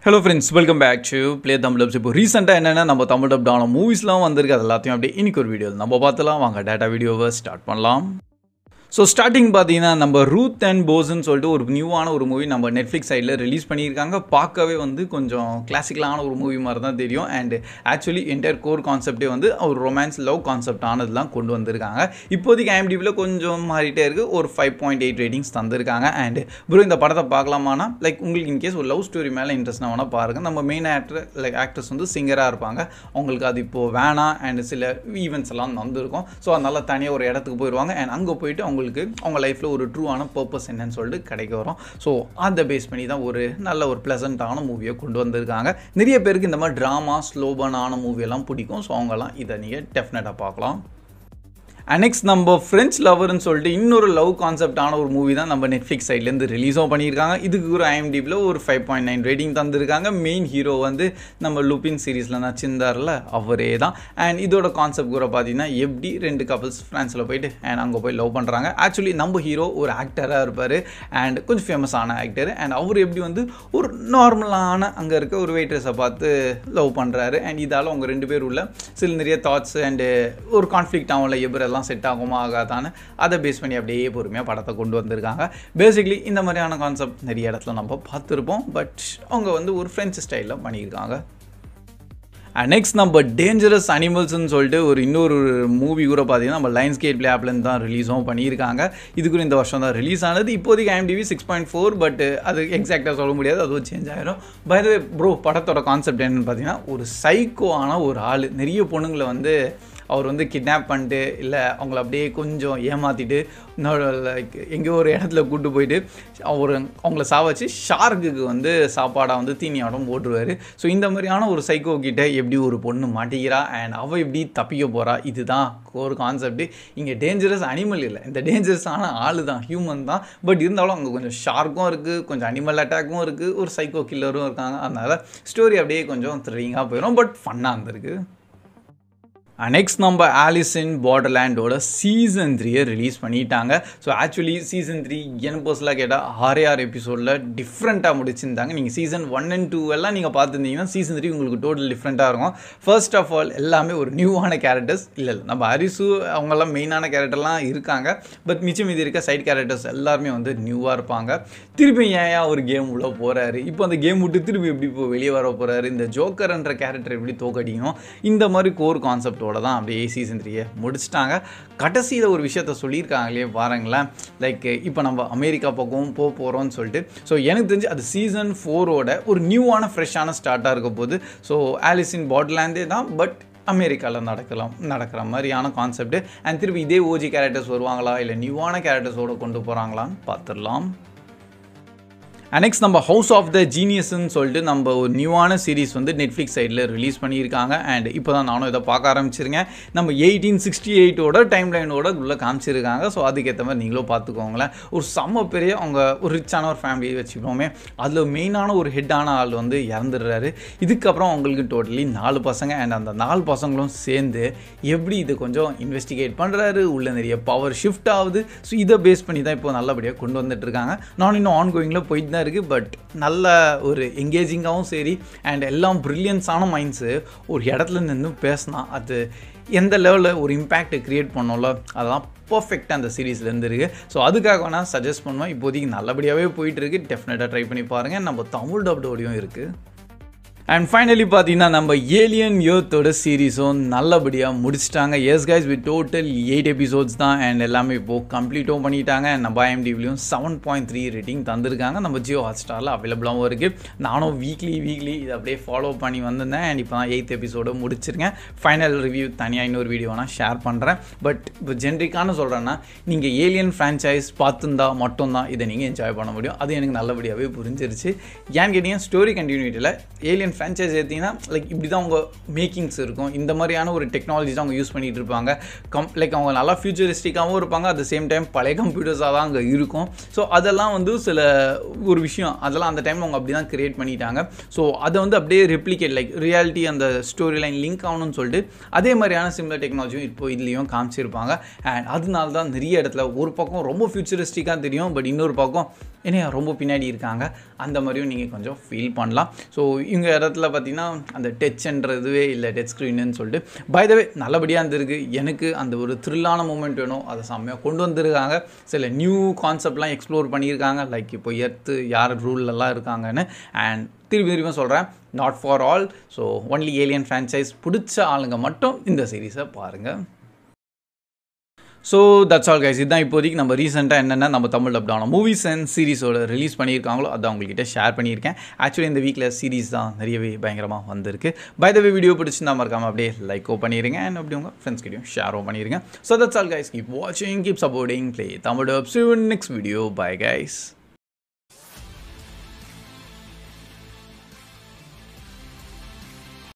Hello friends, welcome back to Play Tamil dubs. இப்போ ரீசெண்டாக என்னென்னா நம்ம தமிழ் டப்டான மூவிஸ்லாம் வந்திருக்கு. அது எல்லாத்தையும் அப்படியே இன்னைக்கு ஒரு வீடியோ நம்ம பார்த்துலாம். வாங்க டேட்டா வீடியோவை ஸ்டார்ட் பண்ணலாம். ஸோ ஸ்டார்டிங் பார்த்தீங்கன்னா நம்ம ரூத் அண்ட் போஸ்ன்னு சொல்லிட்டு ஒரு நியூவான ஒரு மூவி நம்ம நெட்ஃப்ளிக்ஸ் சைடில் ரிலீஸ் பண்ணியிருக்காங்க. பார்க்கவே வந்து கொஞ்சம் கிளாசிக்கலான ஒரு மூவி மாதிரி தான் தெரியும். அண்ட் ஆக்சுவலி என்டையர் கோர் கான்செப்டே வந்து ஒரு ரொமான்ஸ் லவ் கான்செப்ட் ஆனதுலாம் கொண்டு வந்திருக்காங்க. இப்போதைக்கு IMDbல கொஞ்சம் மாறிட்டே இருக்குது. ஒரு 5.8 ரேட்டிங்ஸ் தந்திருக்காங்க. அண்ட் ப்ரோ இந்த படத்தை பார்க்கலாமானா உங்களுக்கு இன்கேஸ் ஒரு லவ் ஸ்டோரி மேலே இன்ட்ரெஸ்ட் வேணால் பாருங்கள். நம்ம மெயின் ஆக்டர்ஸ் வந்து சிங்கராக இருப்பாங்க. அவங்களுக்கு அது இப்போது வேணாம் அண்ட் சில ஈவெண்ட்ஸ் எல்லாம் வந்திருக்கும். ஸோ அதனால் தனியாக ஒரு இடத்துக்கு போயிடுவாங்க. அண்ட் அங்கே போயிட்டு அவங்க லைஃப்பில் ஒரு ட்ரூவான பர்பஸ் என்னன்னு சொல்லிட்டு கிடைக்க வரும். ஸோ அதை பேஸ் பண்ணி தான் ஒரு நல்ல ஒரு ப்ளசண்ட்டான மூவியை கொண்டு வந்திருக்காங்க. நிறைய பேருக்கு இந்த மாதிரி ட்ராமா ஸ்லோபனான மூவியெல்லாம் பிடிக்கும். ஸோ அவங்கெல்லாம் இதை நீங்கள் டெஃபினட்டாக பார்க்கலாம். நெக்ஸ்ட் நம்ம ஃப்ரெஞ்ச் லவர்னு சொல்லிட்டு இன்னொரு லவ் கான்செப்டான ஒரு மூவி தான் நம்ம நெட்ஃப்ளிக்ஸ் சைட்லேருந்து ரிலீஸும் பண்ணியிருக்காங்க. இதுக்கு ஒரு IMDbல ஒரு 5.9 ரேட்டிங் தந்திருக்காங்க. மெயின் ஹீரோ வந்து நம்ம லுபின் சீரீஸில் நடிச்சிருந்தார்ல அவரே தான். அண்ட் இதோட கான்செப்ட் கூட பார்த்தீங்கன்னா எப்படி ரெண்டு கப்பல்ஸ் ஃப்ரான்ஸில் போயிட்டு அண்ட் அங்கே போய் லவ் பண்ணுறாங்க. ஆக்சுவலி நம்ம ஹீரோ ஒரு ஆக்டராக இருப்பார் அண்ட் கொஞ்சம் ஃபேமஸான ஆக்டர். அண்ட் அவர் எப்படி வந்து ஒரு நார்மலான அங்கே இருக்க ஒரு வெயிட்ரஸை பார்த்து லவ் பண்ணுறாரு. அண்ட் இதால் அவங்க ரெண்டு பேர் உள்ள சில நிறைய தாட்ஸ் அண்டு ஒரு கான்ஃப்ளிக்ட் ஆகல எல்லாம் செட் ஆகுமா ஆகாதான்னு அதை பேஸ் பண்ணி அப்படியே பொறுமையாக படத்தை கொண்டு வந்திருக்காங்க. பேசிக்லி இந்த மாதிரியான கான்செப்ட் நிறைய இடத்துல நம்ம பார்த்துருப்போம். பட் அவங்க வந்து ஒரு ஃப்ரெஞ்ச் ஸ்டைலில் பண்ணியிருக்காங்க. நெக்ஸ்ட் நம்ம டேஞ்சரஸ் அனிமல்ஸ்ன்னு சொல்லிட்டு இன்னொரு மூவி கூட பார்த்தீங்கன்னா நம்ம லைன்ஸ் கேட் ப்ளே ஆப்லேருந்து தான் ரிலீஸும் பண்ணியிருக்காங்க. இது கூட இந்த வருஷம் தான் ரிலீஸ் ஆனது. இப்போதைக்கு IMDb 6.4. பட் அது எக்ஸாக்டாக சொல்ல முடியாது, அதுவும் சேஞ்ச் ஆகிரும். பை தி வே ப்ரோ, படத்தோட கான்செப்ட் என்னென்னு பார்த்தீங்கன்னா ஒரு சைக்கோவான ஒரு ஆள் நிறைய பொண்ணுங்களை வந்து அவர் வந்து கிட்னாப் பண்ணிட்டு இல்லை அவங்கள அப்படியே கொஞ்சம் ஏமாற்றிட்டு லைக் எங்கேயோ ஒரு இடத்துல கூப்பிட்டு போயிட்டு அவங்கள சாவச்சு ஷார்க்குக்கு வந்து சாப்பாடாக வந்து தீனியாடம் போட்டுருவார். ஸோ இந்த மாதிரியான ஒரு சைக்கோ கிட்ட எப்படி ஒரு பொண்ணு மாட்டிக்கிறா அண்ட் அவள் எப்படி தப்பிக்க போகிறா, இதுதான் ஒரு கான்செப்ட். இங்கே டேஞ்சரஸ் அனிமல் இல்லை, இந்த டேஞ்சரஸான ஆள் தான், ஹியூமன் தான். பட் இருந்தாலும் அங்கே கொஞ்சம் ஷார்க்கும் இருக்குது, கொஞ்சம் அனிமல் அட்டாக்கும் இருக்குது, ஒரு சைக்கோ கில்லரும் இருக்காங்க. அதனால் ஸ்டோரி அப்படியே கொஞ்சம் த்ரில்லிங்காக போயிடும். பட் ஃபன்னாக இருந்திருக்கு. நெக்ஸ்ட் நம்ம ஆலிஸ் இன் பார்டர்லேண்டோட சீசன் 3 ரிலீஸ் பண்ணிட்டாங்க. ஸோ ஆக்சுவலி சீசன் 3 எனக்கு பர்சனலாக கேட்டால் 6 எபிசோடில் டிஃப்ரெண்ட்டாக முடிச்சிருந்தாங்க. நீங்கள் சீசன் 1 and 2 எல்லாம் நீங்கள் பார்த்துருந்தீங்கன்னா சீசன் 3 உங்களுக்கு டோட்டல் டிஃப்ரெண்ட்டாக இருக்கும். ஃபர்ஸ்ட் ஆஃப் ஆல் எல்லாமே ஒரு நியூவான கேரக்டர்ஸ் இல்லை நம்ம அரிசு அவங்கெல்லாம் மெயினான கேரக்டர்லாம் இருக்காங்க. பட் மிச்சம் மீதி இருக்க சைட் கேரக்டர்ஸ் எல்லாருமே வந்து நியூவாக இருப்பாங்க. திருப்பி ஏன் ஒரு கேம் உள்ள போகிறாரு, இப்போ அந்த கேம் விட்டு திருப்பி எப்படி இப்போ வெளியே வர போகிறாரு, இந்த ஜோக்கர்ன்ற கேரக்டர் எப்படி தோக்கடிக்கணும், இந்த மாதிரி கோர் கான்செப்டோட தான் அப்படியே சீசன் 3 முடிச்சிட்டாங்க. கடைசியில் ஒரு விஷயத்த சொல்லியிருக்காங்களே பாருங்களேன், லைக் இப்போ நம்ம அமெரிக்கா பக்கம் போகிறோம்னு சொல்லிட்டு. ஸோ எனக்கு தெரிஞ்சு அது சீசன் 4 ஒரு நியூவான ஃப்ரெஷ்ஷான ஸ்டார்ட்டாக இருக்க போது. ஸோ ஆலிஸ் இன் பார்டர்லேண்டே தான், பட் அமெரிக்காவில் நடக்கிற மாதிரியான கான்செப்ட். அண்ட் திருப்பி இதே ஓஜி கேரக்டர்ஸ் வருவாங்களா இல்லை நியூவான கேரக்டர்ஸோடு கொண்டு போகிறாங்களான்னு பார்த்துடலாம். நெக்ஸ்ட் நம்ம ஹவுஸ் ஆஃப் த ஜீனியஸ்ன்னு சொல்லிட்டு நம்ம ஒரு நியூவான சீரீஸ் வந்து நெட்ஃப்ளிக்ஸ் சைடில் ரிலீஸ் பண்ணியிருக்காங்க. அண்ட் இப்போ தான் நானும் இதை பார்க்க ஆரம்பிச்சிருக்கேன். நம்ம 1868 டைம் லைனோட உள்ளே காமிச்சிருக்காங்க. ஸோ அதுக்கேற்ற மாதிரி நீங்களும் பார்த்துக்கோங்களேன். ஒரு செம்ம பெரிய அவங்க ஒரு ரிச்சான ஒரு ஃபேமிலியை வச்சுக்கோமே, அதில் மெயினான ஒரு ஹெட்டான ஆள் வந்து இறந்துடுறாரு. இதுக்கப்புறம் அவங்களுக்கு டோட்டலி 4 பசங்க. அண்ட் அந்த 4 பசங்களும் சேர்ந்து எப்படி இது கொஞ்சம் இன்வெஸ்டிகேட் பண்ணுறாரு, உள்ள நிறைய பவர் ஷிஃப்ட் ஆகுது. ஸோ இதை பேஸ் பண்ணி தான் இப்போ நல்லபடியாக கொண்டு வந்துட்டுருக்காங்க. நான் இன்னும் ஆன்கோயிங்கில் போயிட்டு தான் இருக்குது. பட் நல்ல ஒரு என்கேஜிங்காகவும் சரி அண்ட் எல்லாம் ப்ரில்லியன்ஸான மைண்ட்ஸு ஒரு இடத்துல நின்று பேசினா அது எந்த லெவலில் ஒரு இம்பேக்டை க்ரியேட் பண்ணோம்ல, அதெல்லாம் பர்ஃபெக்டாக அந்த சீரீஸ்லேருந்து இருக்குது. ஸோ அதுக்காக நான் சஜஸ்ட் பண்ணுவேன். இப்போதைக்கு நல்லபடியாகவே போயிட்டுருக்கு. டெஃபினட்டாக ட்ரை பண்ணி பாருங்கள். நம்ம தமிழ் டப்டோடையும் இருக்குது. அண்ட் ஃபைனலி பார்த்தீங்கன்னா நம்ம ஏலியன் எர்த்தோட சீரீஸும் நல்லபடியாக முடிச்சிட்டாங்க. S guys, with total 8 episodes தான். அண்ட் எல்லாமே இப்போது கம்ப்ளீட்டும் பண்ணிட்டாங்க. அண்ட் நம்ம IMDbலையும் 7.3 ரேட்டிங் தந்திருக்காங்க. நம்ம ஜியோ ஹாட்ஸ்டாரில் அவைலபிளாகவும் இருக்குது. நானும் வீக்லி இதை அப்படியே ஃபாலோ பண்ணி வந்திருந்தேன். அண்ட் இப்போ தான் 8th எபிசோடு முடிச்சிருக்கேன். ஃபைனல் ரிவ்யூ தனியாக இன்னொரு வீடியோ நான் ஷேர் பண்ணுறேன். பட் இப்போ ஜென்ரிக்கான சொல்கிறேன்னா நீங்கள் ஏலியன் ஃப்ரான்ச்சைஸ் பார்த்துருந்தா மட்டும்தான் இதை நீங்கள் என்ஜாய் பண்ண முடியும். அது எனக்கு நல்லபடியாகவே புரிஞ்சிருச்சு. ஏன்னு கேட்டிங்கன்னா ஸ்டோரி கண்டினியூட்டியில் ஏலியன் ஃப்ரான்ச்சைஸ் ஏற்றிங்கன்னா லைக் இப்படி தான் அவங்க மேக்கிங்ஸ் இருக்கும். இந்த மாதிரியான ஒரு டெக்னாலஜி தான் அவங்க யூஸ் பண்ணிகிட்டு இருப்பாங்க. லைக் அவங்க நல்லா ஃபியூச்சரிஸ்டிக்காகவும் இருப்பாங்க. அட் த சேம் டைம் பழைய கம்ப்யூட்டர்ஸாக தான் அங்கே இருக்கும். ஸோ அதெல்லாம் வந்து சில ஒரு விஷயம் அதெல்லாம் அந்த டைம் அவங்க அப்படி தான் கிரியேட் பண்ணிட்டாங்க. ஸோ அதை வந்து அப்படியே ரெப்ளிகேட் லைக் ரியாலிட்டி அந்த ஸ்டோரி லைன் லிங்க் ஆகணும்னு சொல்லிட்டு அதே மாதிரியான சிமிலர் டெக்னாலஜியும் இப்போ இதுலேயும் காமிச்சிருப்பாங்க. அண்ட் அதனால தான் நிறைய இடத்துல ஒரு பக்கம் ரொம்ப ஃபியூச்சரிஸ்டிக்காக தெரியும். பட் இன்னொரு பக்கம் ஏன்னா ரொம்ப பின்னாடி இருக்காங்க, அந்த மாதிரியும் நீங்கள் கொஞ்சம் ஃபீல் பண்ணலாம். ஸோ இவங்க இடத்துல பார்த்தீங்கன்னா அந்த டச்சுன்றதுவே இல்லை, டச் ஸ்க்ரீனுன்னு சொல்லிட்டு. பை த வே நல்லபடியாக இருந்திருக்கு. எனக்கு அந்த ஒரு த்ரில்லான மூமெண்ட் வேணும், அதை செம்மையாக கொண்டு வந்திருக்காங்க. சில நியூ கான்செப்ட்லாம் எக்ஸ்ப்ளோர் பண்ணியிருக்காங்க, லைக் இப்போ எர்த்து யார் ரூல்லலாம் இருக்காங்கன்னு. அண்ட் திரும்ப சொல்கிறேன், not for all. So only alien franchise பிடிச்ச ஆளுங்க மட்டும் இந்த சீரீஸை பாருங்கள். So that's all guys. இதுதான் இப்போதைக்கு நம்ம ரீசெண்டாக என்னென்ன நம்ம தமிழ் டப்டான மூவிஸ் அண்ட் சீரிஸோட ரிலீஸ் பண்ணியிருக்காங்களோ அதான் உங்கள்கிட்ட ஷேர் பண்ணியிருக்கேன். ஆக்சுவலி இந்த வீக்கில் சீரிஸ் தான் நிறையவே பயங்கரமாக வந்திருக்கு. பை த வே வீடியோ பிடிச்சிருந்தா மறக்காமல் அப்படியே லைக்கோ பண்ணிடுங்க அண்ட் அப்படி உங்கள் ஃப்ரெண்ட்ஸ்கிட்டையும் ஷேரோ பண்ணிடுங்க. So that's all guys. Keep வாட்சிங், keep supporting play Tamil dub. See you in next video. Bye guys.